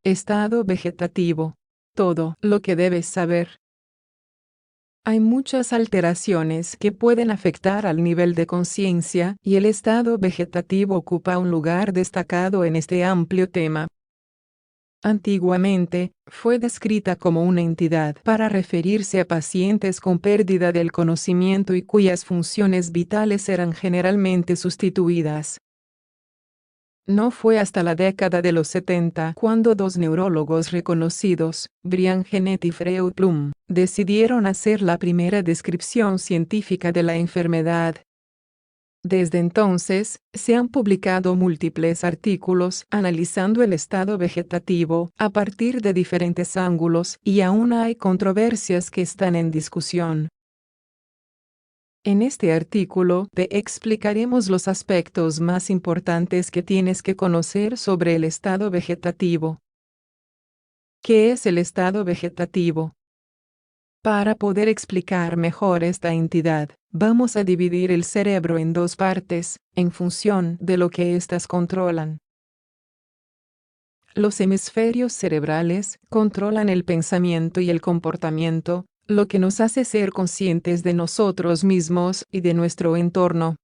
Estado vegetativo. Todo lo que debes saber. Hay muchas alteraciones que pueden afectar al nivel de conciencia, y el estado vegetativo ocupa un lugar destacado en este amplio tema. Antiguamente, fue descrita como una entidad para referirse a pacientes con pérdida del conocimiento y cuyas funciones vitales eran generalmente sustituidas. No fue hasta la década de los 70 cuando dos neurólogos reconocidos, Brian Genet y Freud Blum, decidieron hacer la primera descripción científica de la enfermedad. Desde entonces, se han publicado múltiples artículos analizando el estado vegetativo a partir de diferentes ángulos, y aún hay controversias que están en discusión. En este artículo te explicaremos los aspectos más importantes que tienes que conocer sobre el estado vegetativo. ¿Qué es el estado vegetativo? Para poder explicar mejor esta entidad, vamos a dividir el cerebro en dos partes, en función de lo que éstas controlan. Los hemisferios cerebrales controlan el pensamiento y el comportamiento, lo que nos hace ser conscientes de nosotros mismos y de nuestro entorno.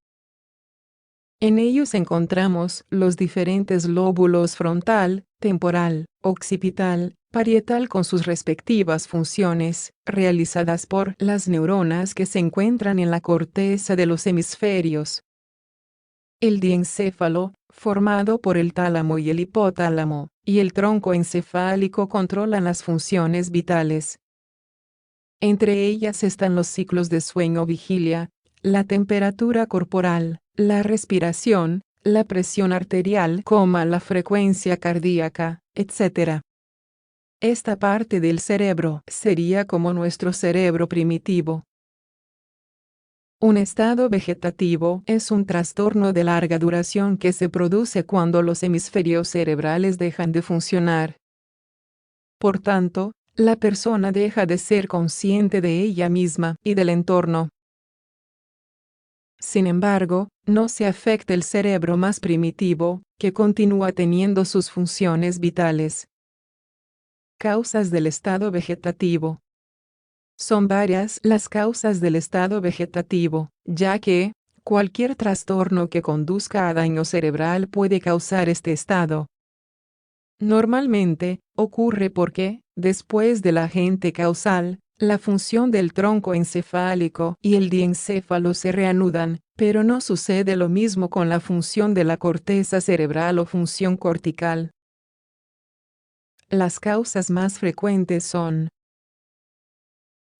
En ellos encontramos los diferentes lóbulos frontal, temporal, occipital, parietal con sus respectivas funciones, realizadas por las neuronas que se encuentran en la corteza de los hemisferios. El diencéfalo, formado por el tálamo y el hipotálamo, y el tronco encefálico controlan las funciones vitales. Entre ellas están los ciclos de sueño-vigilia, la temperatura corporal, la respiración, la presión arterial, la frecuencia cardíaca, etc. Esta parte del cerebro sería como nuestro cerebro primitivo. Un estado vegetativo es un trastorno de larga duración que se produce cuando los hemisferios cerebrales dejan de funcionar. Por tanto, la persona deja de ser consciente de ella misma y del entorno. Sin embargo, no se afecta el cerebro más primitivo, que continúa teniendo sus funciones vitales. Causas del estado vegetativo. Son varias las causas del estado vegetativo, ya que cualquier trastorno que conduzca a daño cerebral puede causar este estado. Normalmente, ocurre porque, después del agente causal, la función del tronco encefálico y el diencéfalo se reanudan, pero no sucede lo mismo con la función de la corteza cerebral o función cortical. Las causas más frecuentes son: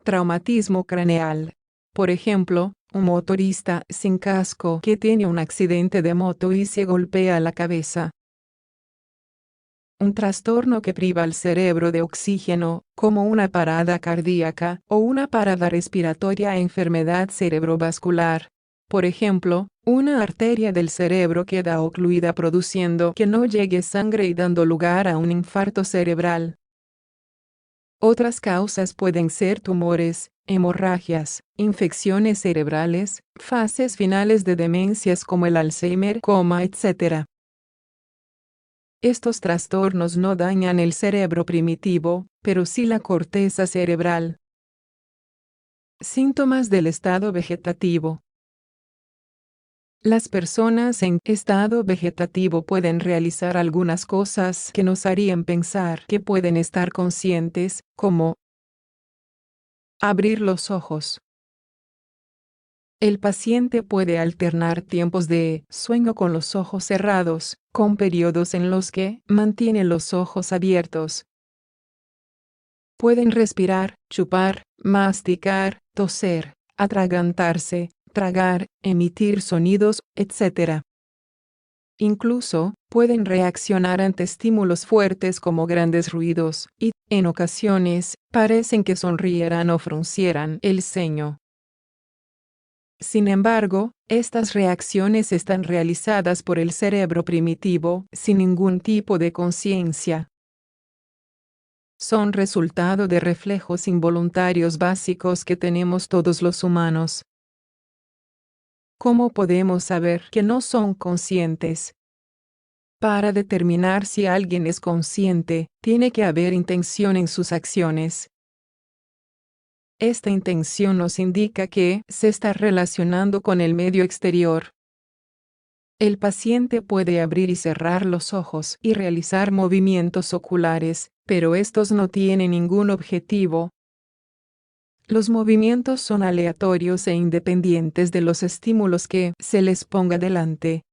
traumatismo craneal. Por ejemplo, un motorista sin casco que tiene un accidente de moto y se golpea la cabeza. Un trastorno que priva al cerebro de oxígeno, como una parada cardíaca o una parada respiratoria, enfermedad cerebrovascular. Por ejemplo, una arteria del cerebro queda ocluida produciendo que no llegue sangre y dando lugar a un infarto cerebral. Otras causas pueden ser tumores, hemorragias, infecciones cerebrales, fases finales de demencias como el Alzheimer, etc. Estos trastornos no dañan el cerebro primitivo, pero sí la corteza cerebral. Síntomas del estado vegetativo. Las personas en estado vegetativo pueden realizar algunas cosas que nos harían pensar que pueden estar conscientes, como abrir los ojos. El paciente puede alternar tiempos de sueño con los ojos cerrados, con periodos en los que mantiene los ojos abiertos. Pueden respirar, chupar, masticar, toser, atragantarse, tragar, emitir sonidos, etc. Incluso, pueden reaccionar ante estímulos fuertes como grandes ruidos, y, en ocasiones, parecen que sonrieran o fruncieran el ceño. Sin embargo, estas reacciones están realizadas por el cerebro primitivo, sin ningún tipo de conciencia. Son resultado de reflejos involuntarios básicos que tenemos todos los humanos. ¿Cómo podemos saber que no son conscientes? Para determinar si alguien es consciente, tiene que haber intención en sus acciones. Esta intención nos indica que se está relacionando con el medio exterior. El paciente puede abrir y cerrar los ojos y realizar movimientos oculares, pero estos no tienen ningún objetivo. Los movimientos son aleatorios e independientes de los estímulos que se les ponga delante.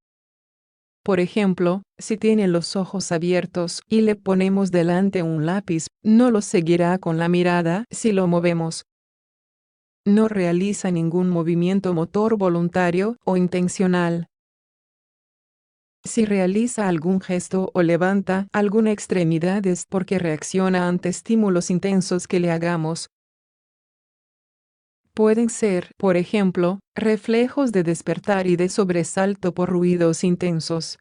Por ejemplo, si tiene los ojos abiertos y le ponemos delante un lápiz, no lo seguirá con la mirada si lo movemos. No realiza ningún movimiento motor voluntario o intencional. Si realiza algún gesto o levanta alguna extremidad es porque reacciona ante estímulos intensos que le hagamos. Pueden ser, por ejemplo, reflejos de despertar y de sobresalto por ruidos intensos.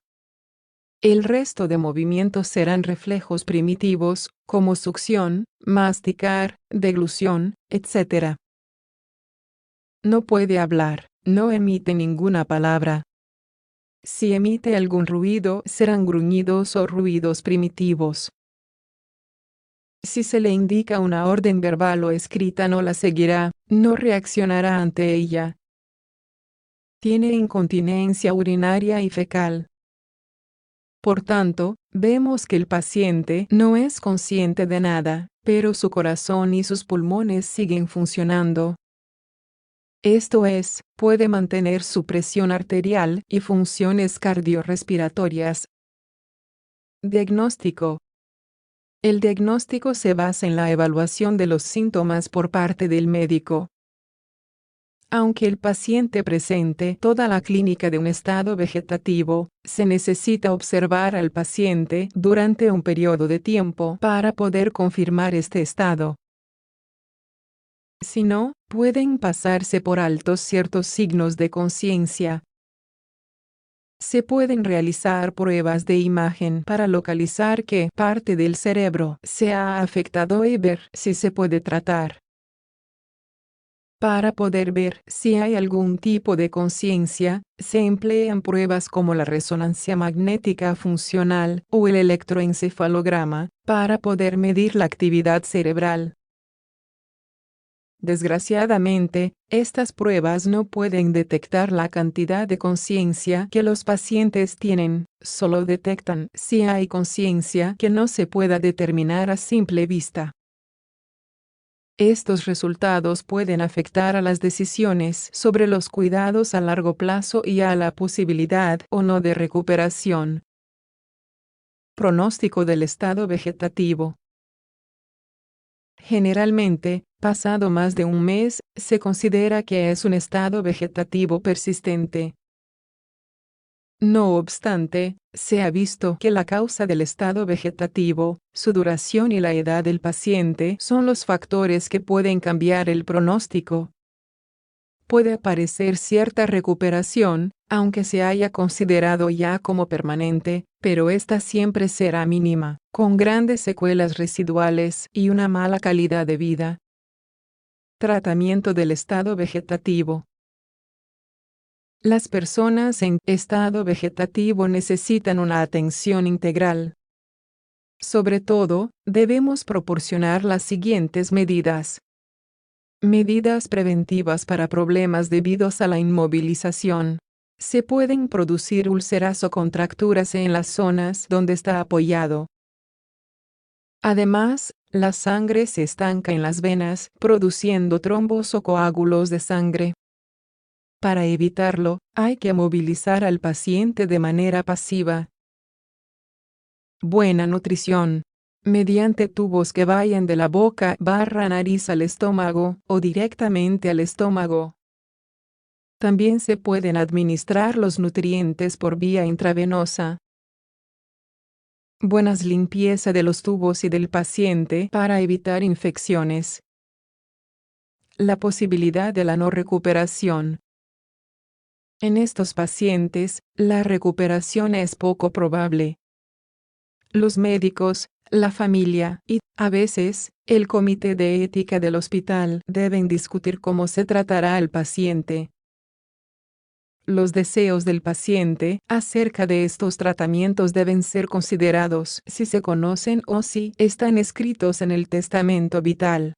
El resto de movimientos serán reflejos primitivos, como succión, masticar, deglución, etc. No puede hablar, no emite ninguna palabra. Si emite algún ruido, serán gruñidos o ruidos primitivos. Si se le indica una orden verbal o escrita no la seguirá, no reaccionará ante ella. Tiene incontinencia urinaria y fecal. Por tanto, vemos que el paciente no es consciente de nada, pero su corazón y sus pulmones siguen funcionando. Esto es, puede mantener su presión arterial y funciones cardiorrespiratorias. Diagnóstico. El diagnóstico se basa en la evaluación de los síntomas por parte del médico. Aunque el paciente presente toda la clínica de un estado vegetativo, se necesita observar al paciente durante un periodo de tiempo para poder confirmar este estado. Si no, pueden pasarse por alto ciertos signos de conciencia. Se pueden realizar pruebas de imagen para localizar qué parte del cerebro se ha afectado y ver si se puede tratar. Para poder ver si hay algún tipo de conciencia, se emplean pruebas como la resonancia magnética funcional o el electroencefalograma, para poder medir la actividad cerebral. Desgraciadamente, estas pruebas no pueden detectar la cantidad de conciencia que los pacientes tienen, solo detectan si hay conciencia que no se pueda determinar a simple vista. Estos resultados pueden afectar a las decisiones sobre los cuidados a largo plazo y a la posibilidad o no de recuperación. Pronóstico del estado vegetativo. Generalmente, pasado más de un mes, se considera que es un estado vegetativo persistente. No obstante, se ha visto que la causa del estado vegetativo, su duración y la edad del paciente son los factores que pueden cambiar el pronóstico. Puede aparecer cierta recuperación, aunque se haya considerado ya como permanente, pero esta siempre será mínima, con grandes secuelas residuales y una mala calidad de vida. Tratamiento del estado vegetativo. Las personas en estado vegetativo necesitan una atención integral. Sobre todo, debemos proporcionar las siguientes medidas. Medidas preventivas para problemas debidos a la inmovilización. Se pueden producir úlceras o contracturas en las zonas donde está apoyado. Además, la sangre se estanca en las venas, produciendo trombos o coágulos de sangre. Para evitarlo, hay que movilizar al paciente de manera pasiva. Buena nutrición. Mediante tubos que vayan de la boca/nariz al estómago, o directamente al estómago. También se pueden administrar los nutrientes por vía intravenosa. Buenas limpieza de los tubos y del paciente para evitar infecciones. La posibilidad de la no recuperación. En estos pacientes, la recuperación es poco probable. Los médicos, la familia y, a veces, el comité de ética del hospital deben discutir cómo se tratará al paciente. Los deseos del paciente acerca de estos tratamientos deben ser considerados si se conocen o si están escritos en el testamento vital.